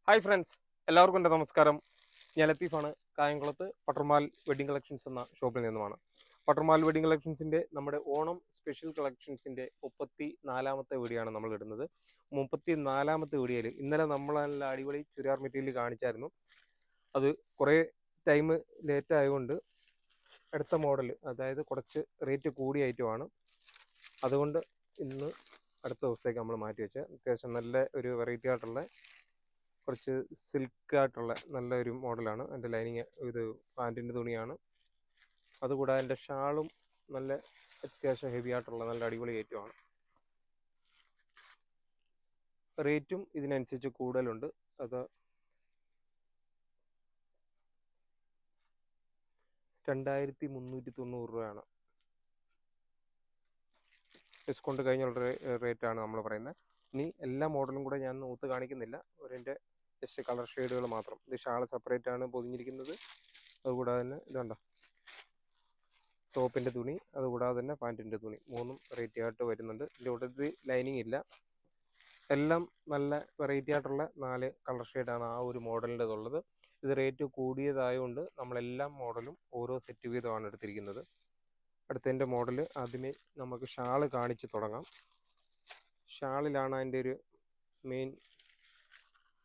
Hi friends, എല്ലാവർക്കും എൻ്റെ നമസ്കാരം. ഞാൻ ലത്തീഫാണ്. കായംകുളത്ത് പട്ടർമാൽ വെഡിങ് കളക്ഷൻസ് എന്ന ഷോപ്പിൽ നിന്നുമാണ്. പട്ടർമാൽ വെഡിങ് കളക്ഷൻസിൻ്റെ നമ്മുടെ ഓണം സ്പെഷ്യൽ കളക്ഷൻസിൻ്റെ 34-ാമത്തെ വീഡിയോയാണ് നമ്മൾ ഇടുന്നത്. 34-ാമത്തെ വീഡിയോയിൽ ഇന്നലെ നമ്മൾ നല്ല അടിപൊളി ചുരിദാർ മെറ്റീരിയൽ കാണിച്ചായിരുന്നു. അത് കുറേ ടൈം ലേറ്റ് ആയതുകൊണ്ട് അടുത്ത മോഡൽ, അതായത് കുറച്ച് റേറ്റ് കൂടിയ ഐറ്റമാണ്. അതുകൊണ്ട് ഇന്ന് അടുത്ത ദിവസത്തേക്ക് നമ്മൾ മാറ്റി വെച്ച അത്യാവശ്യം നല്ല ഒരു വെറൈറ്റി ആയിട്ടുള്ള കുറച്ച് സിൽക്കായിട്ടുള്ള നല്ലൊരു മോഡലാണ്. എൻ്റെ ലൈനിങ് ഇത് പാൻറ്റിൻ്റെ തുണിയാണ്. അതുകൂടാതെ എൻ്റെ ഷാളും നല്ല അത്യാവശ്യം ഹെവി ആയിട്ടുള്ള നല്ല അടിപൊളി ഐറ്റമാണ്. റേറ്റും ഇതിനനുസരിച്ച് കൂടുതലുണ്ട്. അത് 2390 രൂപയാണ്. ഡിസ്കൗണ്ട് കഴിഞ്ഞുള്ള റേറ്റാണ് നമ്മൾ പറയുന്നത്. ഇനി എല്ലാ മോഡലും കൂടെ ഞാൻ ഒത്ത് കാണിക്കുന്നില്ല, ഒരെൻ്റെ ജസ്റ്റ് കളർ ഷെയ്ഡുകൾ മാത്രം. ഇത് ഷാള് സെപ്പറേറ്റ് ആണ് പൊതിഞ്ഞിരിക്കുന്നത്. അതുകൂടാതെ തന്നെ ഇതുണ്ടോ ടോപ്പിൻ്റെ തുണി, അതുകൂടാതെ തന്നെ പാൻറ്റിൻ്റെ തുണി, മൂന്നും വെറൈറ്റി ആയിട്ട് വരുന്നുണ്ട്. ഇതിൻ്റെ കൂട്ടത്തിൽ ലൈനിങ് ഇല്ല. എല്ലാം നല്ല വെറൈറ്റി ആയിട്ടുള്ള 4 കളർ ഷെയ്ഡാണ് ആ ഒരു മോഡലിൻ്റെതുള്ളത്. ഇത് റേറ്റ് കൂടിയതായതുകൊണ്ട് നമ്മളെല്ലാം മോഡലും ഓരോ സെറ്റ് വീതമാണ് എടുത്തിരിക്കുന്നത്. അടുത്തതിൻ്റെ മോഡൽ ആദ്യമേ നമുക്ക് ഷാള് കാണിച്ച് തുടങ്ങാം. ഷാളിലാണ് അതിൻ്റെ ഒരു മെയിൻ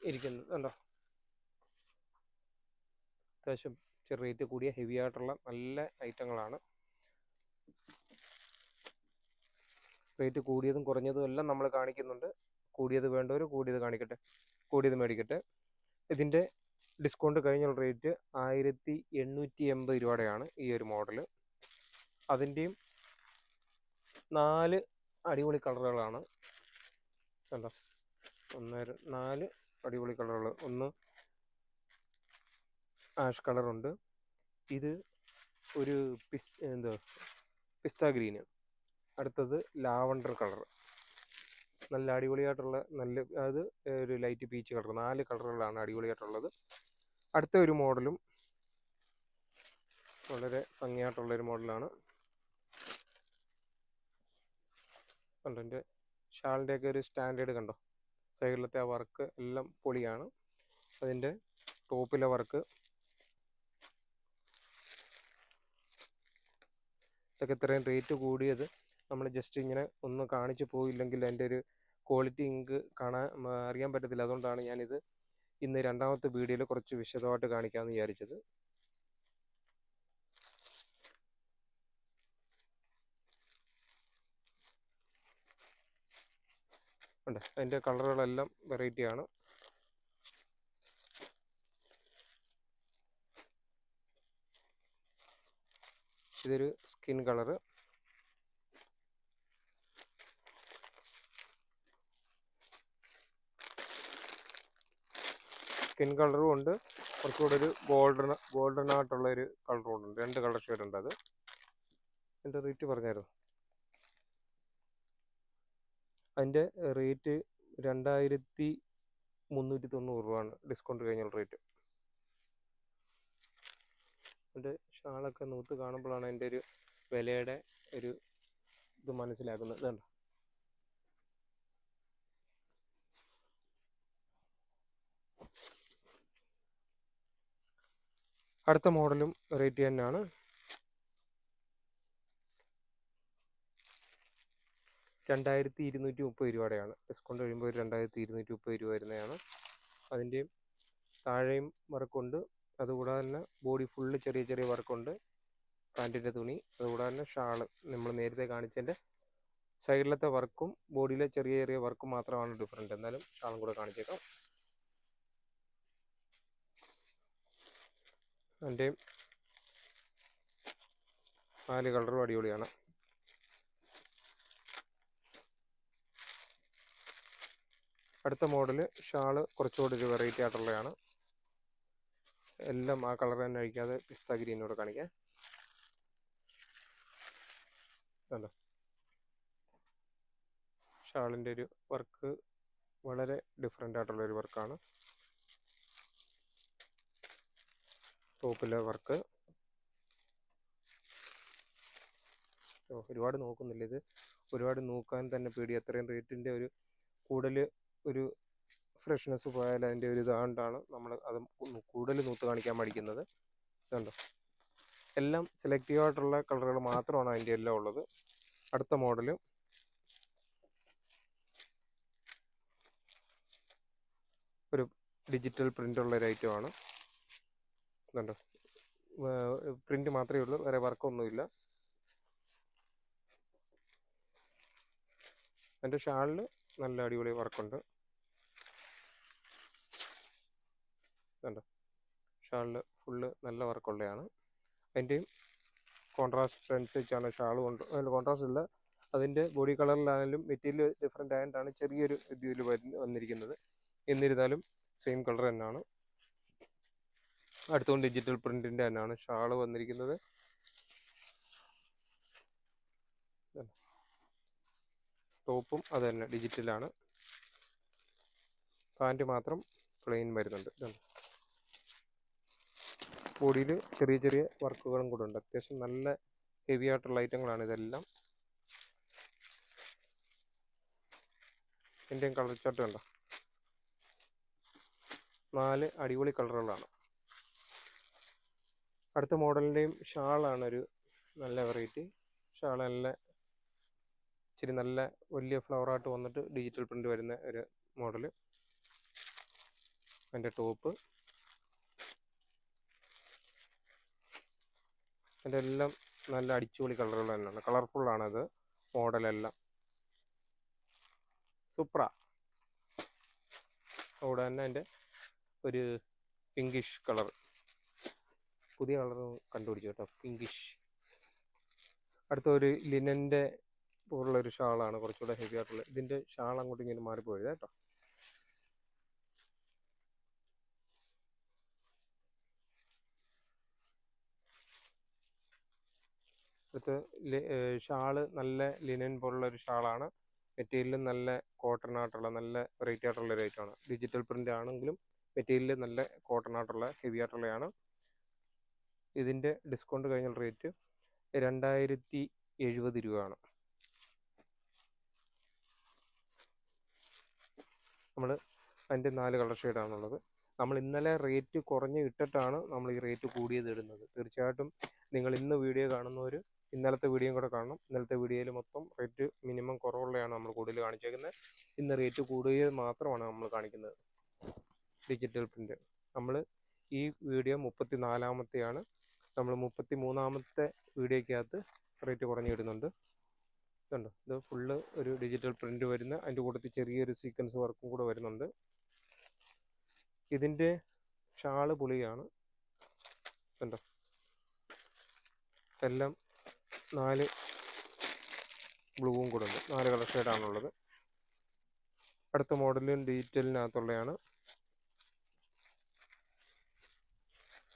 ഇരിക്കുന്നത്. കണ്ടോ, അത്യാവശ്യം റേറ്റ് കൂടിയ ഹെവി ആയിട്ടുള്ള നല്ല ഐറ്റങ്ങളാണ്. റേറ്റ് കൂടിയതും കുറഞ്ഞതും എല്ലാം നമ്മൾ കാണിക്കുന്നുണ്ട്. കൂടിയത് വേണ്ടവർ കൂടിയത് കാണിക്കട്ടെ, കൂടിയത് മേടിക്കട്ടെ. ഇതിൻ്റെ ഡിസ്കൗണ്ട് കഴിഞ്ഞുള്ള റേറ്റ് 1880 രൂപയുടെയാണ് ഈ ഒരു മോഡൽ. അതിൻ്റെയും 4 അടിപൊളി കളറുകളാണ്. കണ്ടോ, 4 അടിപൊളി കളറുകൾ. ഒന്ന് ആഷ് കളറുണ്ട്, ഇത് ഒരു പിസ്ത ഗ്രീന്, അടുത്തത് ലാവണ്ടർ കളർ, നല്ല അടിപൊളിയായിട്ടുള്ള നല്ല അത് ഒരു ലൈറ്റ് പീച്ച് കളർ. 4 കളറുകളാണ് അടിപൊളിയായിട്ടുള്ളത്. അടുത്ത ഒരു മോഡലും വളരെ ഭംഗിയായിട്ടുള്ളൊരു മോഡലാണ്. കണ്ടോ, എൻ്റെ ഷാളിൻ്റെയൊക്കെ ഒരു സ്റ്റാൻഡേർഡ് കണ്ടോ, സൈഡിലത്തെ ആ വർക്ക് എല്ലാം പൊളിയാണ്. അതിൻ്റെ ടോപ്പിലെ വർക്ക് ഇതൊക്കെ ഇത്രയും റേറ്റ് കൂടിയത് നമ്മൾ ജസ്റ്റ് ഇങ്ങനെ ഒന്ന് കാണിച്ചു പോയില്ലെങ്കിൽ അതിൻ്റെ ഒരു ക്വാളിറ്റി നിങ്ങൾക്ക് അറിയാൻ പറ്റത്തില്ല. അതുകൊണ്ടാണ് ഞാനിത് ഇന്ന് രണ്ടാമത്തെ വീഡിയോയിൽ കുറച്ച് വിശദമായിട്ട് കാണിക്കാമെന്ന് വിചാരിച്ചത്. ഉണ്ട്, അതിൻ്റെ കളറുകളെല്ലാം വെറൈറ്റിയാണ്. ഇതൊരു സ്കിൻ കളറ്, സ്കിൻ കളറും ഉണ്ട്, കുറച്ചുകൂടെ ഒരു ഗോൾഡൻ ആയിട്ടുള്ള ഒരു കളറും ഉണ്ട്. 2 കളർ ഷെയ്ഡ് ഉണ്ട്. അത് എൻ്റെ റേറ്റ് പറഞ്ഞായിരുന്നു. അതിൻ്റെ റേറ്റ് 2390 രൂപയാണ് ഡിസ്കൗണ്ട് കഴിഞ്ഞുള്ള റേറ്റ്. എൻ്റെ ഷാളൊക്കെ നൂത്ത് കാണുമ്പോഴാണ് അതിൻ്റെ ഒരു വിലയുടെ ഒരു ഇത് മനസ്സിലാക്കുന്നത്. ഇതുണ്ട്, അടുത്ത മോഡലും റേറ്റ് തന്നെയാണ്. 2230 രൂപയുടെയാണ്. ഡിസ്കൗണ്ട് കഴിയുമ്പോൾ ഒരു 2230 രൂപ വരുന്നതാണ്. അതിൻ്റെയും താഴെയും വർക്കുണ്ട്. അതുകൂടാതെ തന്നെ ബോഡി ഫുള്ള് ചെറിയ ചെറിയ വർക്കുണ്ട്. പാൻറ്റിൻ്റെ തുണി, അതുകൂടാതെ തന്നെ ഷാള് നമ്മൾ നേരത്തെ കാണിച്ചതിൻ്റെ സൈഡിലത്തെ വർക്കും ബോഡിയിലെ ചെറിയ ചെറിയ വർക്കും മാത്രമാണ് ഡിഫറൻറ്റ്. എന്നാലും ഷാളും കൂടെ കാണിച്ചേക്കാം. അതിൻ്റെയും 4 കളറും അടിപൊളിയാണ്. അടുത്ത മോഡൽ ഷാള് കുറച്ചുകൂടി ഒരു വെറൈറ്റി ആയിട്ടുള്ളതാണ്. എല്ലാം ആ കളർ തന്നെ അഴിക്കാതെ പിസ്ത ഗ്രീനോട് കാണിക്കാം. കണ്ടോ, ഷാളിൻ്റെ ഒരു വർക്ക് വളരെ ഡിഫറെൻ്റ് ആയിട്ടുള്ളൊരു വർക്കാണ്. ടോപ്പിലെ വർക്ക് ഒരുപാട് നോക്കുന്നില്ല, ഇത് ഒരുപാട് നോക്കാൻ തന്നെ പേടി. അത്രയും റേറ്റിൻ്റെ ഒരു കൂടുതൽ ഒരു ഫ്രഷ്നെസ് പോയാൽ അതിൻ്റെ ഒരു ഇതാണ്ടാണ് നമ്മൾ അത് കൂടുതൽ നൂത്ത് കാണിക്കാൻ പഠിക്കുന്നത്. കണ്ടോ, എല്ലാം സെലക്റ്റീവ് ആയിട്ടുള്ള കളറുകൾ മാത്രമാണ് അതിൻ്റെ എല്ലാം ഉള്ളത്. അടുത്ത മോഡൽ ഒരു ഡിജിറ്റൽ പ്രിൻ്റ് ഉള്ള ഒരു ഐറ്റമാണ്. കണ്ടോ, പ്രിൻ്റ് മാത്രമേ ഉള്ളൂ, വേറെ വർക്കൊന്നുമില്ല. എൻ്റെ ഷാളിൽ നല്ല അടിപൊളി വർക്കുണ്ട്. കണ്ടോ, ഷാളിൽ ഫുള്ള് നല്ല വർക്കുള്ളതാണ്. അതിൻ്റെയും കോൺട്രാസ്റ്റ് അനുസരിച്ചാണ് ഷാൾ കൊണ്ട്, കോൺട്രാസ്റ്റ് ഇല്ല, അതിൻ്റെ ബോഡി കളറിലാണെങ്കിലും മെറ്റീരിയൽ ഡിഫറെൻ്റ് ആയിട്ടാണ് ചെറിയൊരു ഇതിൽ വന്നിരിക്കുന്നത്. എന്നിരുന്നാലും സെയിം കളർ തന്നെയാണ്. അടുത്തുകൊണ്ട് ഡിജിറ്റൽ പ്രിൻറ്റിൻ്റെ തന്നെയാണ് ഷാൾ വന്നിരിക്കുന്നത്. ടോപ്പും അത് തന്നെ ഡിജിറ്റലാണ്. പാൻറ്റ് മാത്രം പ്ലെയിൻ വരുന്നുണ്ട്. ബോഡിയിൽ ചെറിയ ചെറിയ വർക്കുകളും കൂടെ ഉണ്ട്. അത്യാവശ്യം നല്ല ഹെവി ആയിട്ടുള്ള ഐറ്റങ്ങളാണ് ഇതെല്ലാം. എൻ്റെയും കളർ ചാർട്ട് കണ്ടോ, 4 അടിപൊളി കളറുകളാണ്. അടുത്ത മോഡലിൻ്റെയും ഷാളാണ് ഒരു നല്ല വെറൈറ്റി. ഷാൾ നല്ല ഇച്ചിരി നല്ല വലിയ ഫ്ലവറായിട്ട് വന്നിട്ട് ഡിജിറ്റൽ പ്രിൻ്റ് വരുന്ന ഒരു മോഡൽ. അതിൻ്റെ ടോപ്പ് അതിൻ്റെ എല്ലാം നല്ല അടിച്ചുപൊളി കളറുകൾ തന്നെയാണ്. കളർഫുള്ളാണത് മോഡലെല്ലാം. സൂപ്പറാ. അവിടെ തന്നെ അതിൻ്റെ ഒരു പിങ്കിഷ് കളർ, പുതിയ കളർ കണ്ടുപിടിച്ചു കേട്ടോ, പിങ്കിഷ്. അടുത്ത ഒരു ലിനൻ്റെ പോലുള്ളൊരു ഷാളാണ്, കുറച്ചുകൂടെ ഹെവി ആയിട്ടുള്ള. ഇതിൻ്റെ ഷാൾ അങ്ങോട്ടും ഇങ്ങനെ മാറിപ്പോയത് കേട്ടോ. അടുത്ത് ഷാള് നല്ല ലിനൻ പോലുള്ള ഒരു ഷാളാണ്. മെറ്റീരിയലും നല്ല കോട്ടൺ ആയിട്ടുള്ള നല്ല വെറൈറ്റി ആയിട്ടുള്ള ഒരു ഐറ്റമാണ്. ഡിജിറ്റൽ പ്രിൻ്റ് ആണെങ്കിലും മെറ്റീരിയൽ നല്ല കോട്ടൺ ആയിട്ടുള്ള ഹെവി ആയിട്ടുള്ളതാണ്. ഇതിൻ്റെ ഡിസ്കൗണ്ട് കഴിഞ്ഞ റേറ്റ് 2070 രൂപയാണ്. നമ്മൾ അതിൻ്റെ 4 കളർ ഷെയ്ഡാണുള്ളത്. നമ്മൾ ഇന്നലെ റേറ്റ് കുറഞ്ഞ് ഇട്ടിട്ടാണ് നമ്മൾ ഈ റേറ്റ് കൂടിയത് ഇടുന്നത്. തീർച്ചയായിട്ടും നിങ്ങൾ ഇന്ന് വീഡിയോ കാണുന്നവർ ഇന്നലത്തെ വീഡിയോയും കൂടെ കാണണം. ഇന്നലത്തെ വീഡിയോയിൽ മൊത്തം റേറ്റ് മിനിമം കുറവുള്ളതാണ് നമ്മൾ കൂടുതൽ കാണിച്ചേക്കുന്നത്. ഇന്ന് റേറ്റ് കൂടിയത് മാത്രമാണ് നമ്മൾ കാണിക്കുന്നത്. ഡിജിറ്റൽ പ്രിൻ്റ് നമ്മൾ ഈ വീഡിയോ 34-ാമത്തെയാണ്. നമ്മൾ 33-ാമത്തെ വീഡിയോയ്ക്കകത്ത് റേറ്റ് കുറഞ്ഞിടുന്നുണ്ട്. കണ്ടോ, ഇത് ഫുള്ള് ഒരു ഡിജിറ്റൽ പ്രിൻ്റ് വരുന്ന, അതിൻ്റെ കൂട്ടത്തിൽ ചെറിയൊരു സീക്വൻസ് വർക്കും കൂടെ വരുന്നുണ്ട്. ഇതിൻ്റെ ഷാള് പൊളിയാണ്. കണ്ടോ, എല്ലാം 4 ബ്ലൂവും കൂടെ ഉണ്ട്. 4 കളർ ഷെയ്ഡാണുള്ളത്. അടുത്ത മോഡലും ഡിജിറ്റലിനകത്തുള്ളതാണ്.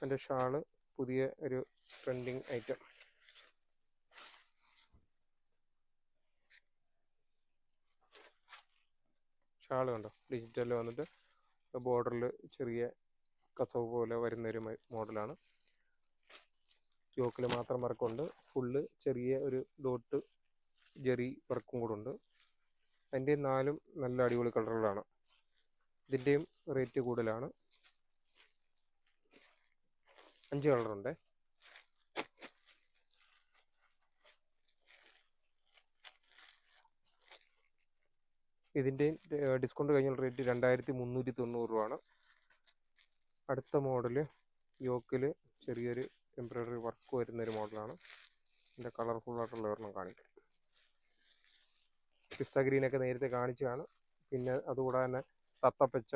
എൻ്റെ ഷാള് പുതിയ ഒരു ട്രെൻഡിങ് ഐറ്റം. ഷാള് കണ്ടോ, ഡിജിറ്റലിൽ വന്നിട്ട് ബോർഡറിൽ ചെറിയ കസവ് പോലെ വരുന്നൊരു മോഡലാണ്. യോക്കിൽ മാത്രം വർക്കുണ്ട്. ഫുള്ള് ചെറിയ ഒരു ഡോട്ട് ജെറി വർക്കും കൂടെ ഉണ്ട്. അതിൻ്റെ 4 നല്ല അടിപൊളി കളറുകളാണ്. ഇതിൻ്റെയും റേറ്റ് കൂടുതലാണ്. 5 കളറുണ്ട്. ഇതിൻ്റെയും ഡിസ്കൗണ്ട് കഴിഞ്ഞ റേറ്റ് 2390 രൂപയാണ്. അടുത്ത മോഡല് യോക്കിൽ ചെറിയൊരു എംബ്രോയ്ഡറി വർക്ക് വരുന്നൊരു മോഡലാണ്. ഇതിൻ്റെ കളർഫുള്ളായിട്ടുള്ള ഒരെണ്ണം കാണിക്കാം. പിസ്ത ഗ്രീനൊക്കെ നേരത്തെ കാണിച്ചതാണ്. പിന്നെ അതുകൂടാതെ തന്നെ തത്തപ്പച്ച.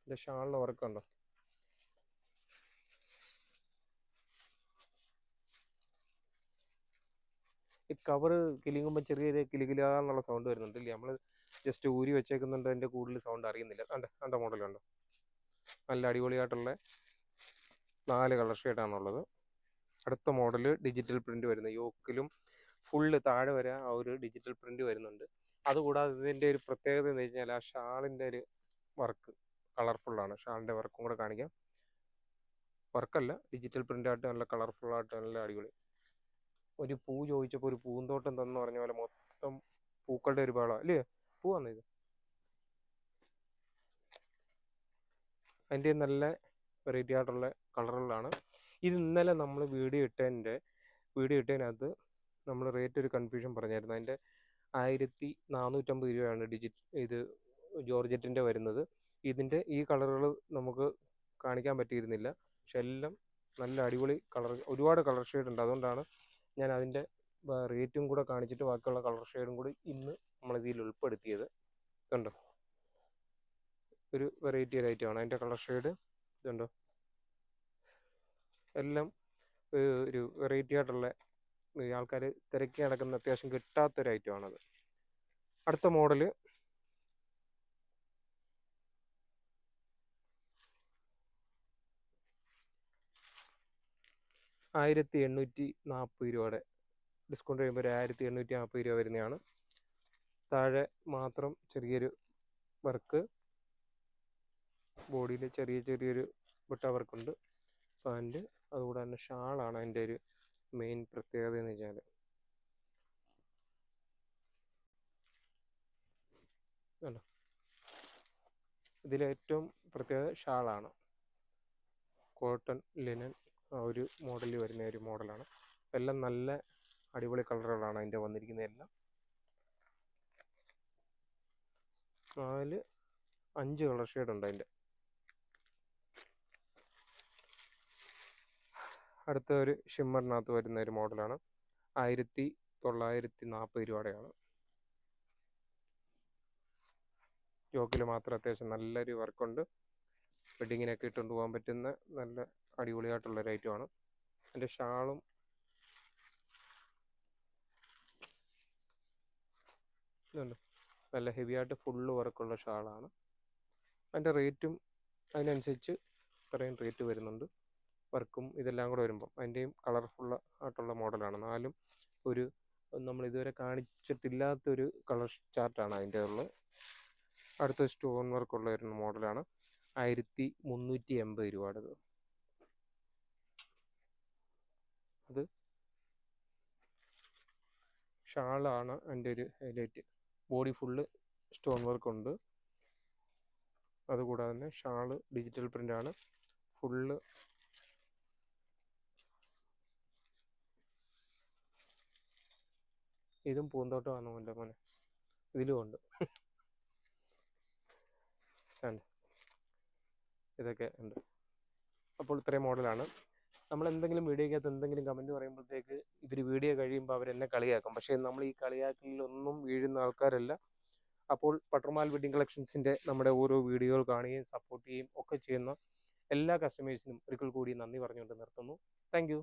ഇതിൻ്റെ ഷാളിൻ്റെ വർക്കുണ്ടോ, ഈ കവറ് കിലിങ്ങുമ്പോൾ ചെറിയൊരു കിലുകിലാന്നുള്ള സൗണ്ട് വരുന്നുണ്ട് ഇല്ലേ. നമ്മൾ ജസ്റ്റ് ഊരി വെച്ചേക്കുന്നുണ്ട്, അതിൻ്റെ കൂടുതൽ സൗണ്ട് അറിയുന്നില്ല. കണ്ട മോഡലുണ്ടോ, നല്ല അടിപൊളിയായിട്ടുള്ള 4 കളർ ഷെയ്ഡാണുള്ളത്. അടുത്ത മോഡല് ഡിജിറ്റൽ പ്രിൻ്റ് വരുന്നത്, യോക്കിലും ഫുള്ള് താഴെ വരെ ആ ഒരു ഡിജിറ്റൽ പ്രിൻ്റ് വരുന്നുണ്ട്. അതുകൂടാതെ ഇതിൻ്റെ ഒരു പ്രത്യേകത എന്ന് വെച്ച് കഴിഞ്ഞാൽ ആ ഷാളിൻ്റെ ഒരു വർക്ക് കളർഫുള്ളാണ്. ഷാളിൻ്റെ വർക്കും കൂടെ കാണിക്കാം. വർക്കല്ല, ഡിജിറ്റൽ പ്രിൻ്റായിട്ട് നല്ല കളർഫുള്ളായിട്ട് നല്ല അടിപൊളി. ഒരു പൂ ചോദിച്ചപ്പോൾ ഒരു പൂന്തോട്ടം തന്നു പറഞ്ഞ പോലെ മൊത്തം പൂക്കളുടെ ഒരു ബഹളം അല്ലേ. പൂവാണ് ഇത്. അതിൻ്റെ നല്ല വെറൈറ്റി ആയിട്ടുള്ള കളറുകളാണ്. ഇത് ഇന്നലെ നമ്മൾ വീഡിയോ ഇട്ടതിനകത്ത് നമ്മൾ റേറ്റ് ഒരു കൺഫ്യൂഷൻ പറഞ്ഞായിരുന്നു. അതിൻ്റെ 1450 രൂപയാണ് ഇത് ജോർജറ്റിൻ്റെ വരുന്നത്. ഇതിൻ്റെ ഈ കളറുകൾ നമുക്ക് കാണിക്കാൻ പറ്റിയിരുന്നില്ല. പക്ഷെ എല്ലാം നല്ല അടിപൊളി കളർ, ഒരുപാട് കളർ ഷെയ്ഡ് ഉണ്ട്. അതുകൊണ്ടാണ് ഞാൻ അതിൻ്റെ റേറ്റും കൂടെ കാണിച്ചിട്ട് ബാക്കിയുള്ള കളർ ഷെയ്ഡും കൂടി ഇന്ന് നമ്മളിതിൽ ഉൾപ്പെടുത്തിയത്. കണ്ടോ, ഒരു വെറൈറ്റി ഐറ്റമാണ്. അതിൻ്റെ കളർ ഷെയ്ഡ് ഇതുണ്ടോ, എല്ലാം ഒരു വെറൈറ്റി ആയിട്ടുള്ള ആൾക്കാർ തിരക്കി നടക്കുന്ന അത്യാവശ്യം കിട്ടാത്തൊരു ഐറ്റമാണത്. അടുത്ത മോഡല് 1840 രൂപയുടെ ഡിസ്കൗണ്ട് കഴിയുമ്പോൾ ഒരു 1840 രൂപ വരുന്നതാണ്. താഴെ മാത്രം ചെറിയൊരു വർക്ക്, ബോഡിയിൽ ചെറിയൊരു ബുട്ട വർക്കുണ്ട്. പാൻറ്റ്, അതുകൂടെ തന്നെ ഷാളാണ് അതിൻ്റെ ഒരു മെയിൻ പ്രത്യേകത എന്ന് വെച്ചാൽ. അല്ല, ഇതിലേറ്റവും പ്രത്യേകത ഷാളാണ്. കോട്ടൺ ലിനൻ ആ ഒരു മോഡലിൽ വരുന്ന ഒരു മോഡലാണ്. എല്ലാം നല്ല അടിപൊളി കളറുകളാണ് അതിൻ്റെ വന്നിരിക്കുന്നത്. എല്ലാം 5 കളർ ഷെയ്ഡ് ഉണ്ട് അതിൻ്റെ. അടുത്ത ഒരു ഷിമ്മറിനകത്ത് വരുന്ന ഒരു മോഡലാണ്. 1940 രൂപയുടെയാണ്. യോക്കിൽ മാത്രം അത്യാവശ്യം നല്ലൊരു വർക്കുണ്ട്. വെഡിങ്ങിനൊക്കെ ഇട്ടുകൊണ്ട് പോകാൻ പറ്റുന്ന നല്ല അടിപൊളിയായിട്ടുള്ളൊരു ഐറ്റമാണ്. അതിൻ്റെ ഷാളും ഇതുണ്ട്, നല്ല ഹെവി ആയിട്ട് ഫുള്ള് വർക്കുള്ള ഷാളാണ്. അതിൻ്റെ റേറ്റും അതിനനുസരിച്ച് ഇത്രയും റേറ്റ് വരുന്നുണ്ട്. വർക്കും ഇതെല്ലാം കൂടെ വരുമ്പം അതിൻ്റെയും കളർഫുൾ ആയിട്ടുള്ള മോഡലാണ്. 4ഉം ഒരു നമ്മൾ ഇതുവരെ കാണിച്ചിട്ടില്ലാത്തൊരു കളർ ചാർട്ടാണ് അതിൻ്റെ ഉള്ളത്. അടുത്ത സ്റ്റോൺ വർക്കുള്ള ഒരു മോഡലാണ്. 1380 രൂപയുടേത്. അത് ഷാളാണ് അതിൻ്റെ ഒരു ഹൈലൈറ്റ്. ബോഡി ഫുള്ള് സ്റ്റോൺ വർക്കുണ്ട്. അതുകൂടാതെ തന്നെ ഷാള് ഡിജിറ്റൽ പ്രിൻ്റാണ് ഫുള്ള്. ഇതും പൂന്തോട്ടമാണെന്നല്ല മോനെ, ഇതിലും ഉണ്ട്. ഇതൊക്കെ ഉണ്ട്. അപ്പോൾ ഇത്രയും മോഡലാണ്. നമ്മൾ എന്തെങ്കിലും വീഡിയോക്കകത്ത് എന്തെങ്കിലും കമൻറ്റ് പറയുമ്പോഴത്തേക്ക് ഇവർ വീഡിയോ കഴിയുമ്പോൾ അവരെന്നെ കളിയാക്കും. പക്ഷേ നമ്മൾ ഈ കളിയാക്കലിലൊന്നും വീഴുന്ന ആൾക്കാരല്ല. അപ്പോൾ പട്ടർമാൽ വെഡ്ഡിംഗ് കളക്ഷൻസിൻ്റെ നമ്മുടെ ഓരോ വീഡിയോകൾ കാണുകയും സപ്പോർട്ട് ചെയ്യുകയും ഒക്കെ ചെയ്യുന്ന എല്ലാ കസ്റ്റമേഴ്സിനും ഒരിക്കൽ കൂടി നന്ദി പറഞ്ഞുകൊണ്ട് നിർത്തുന്നു. Thank you.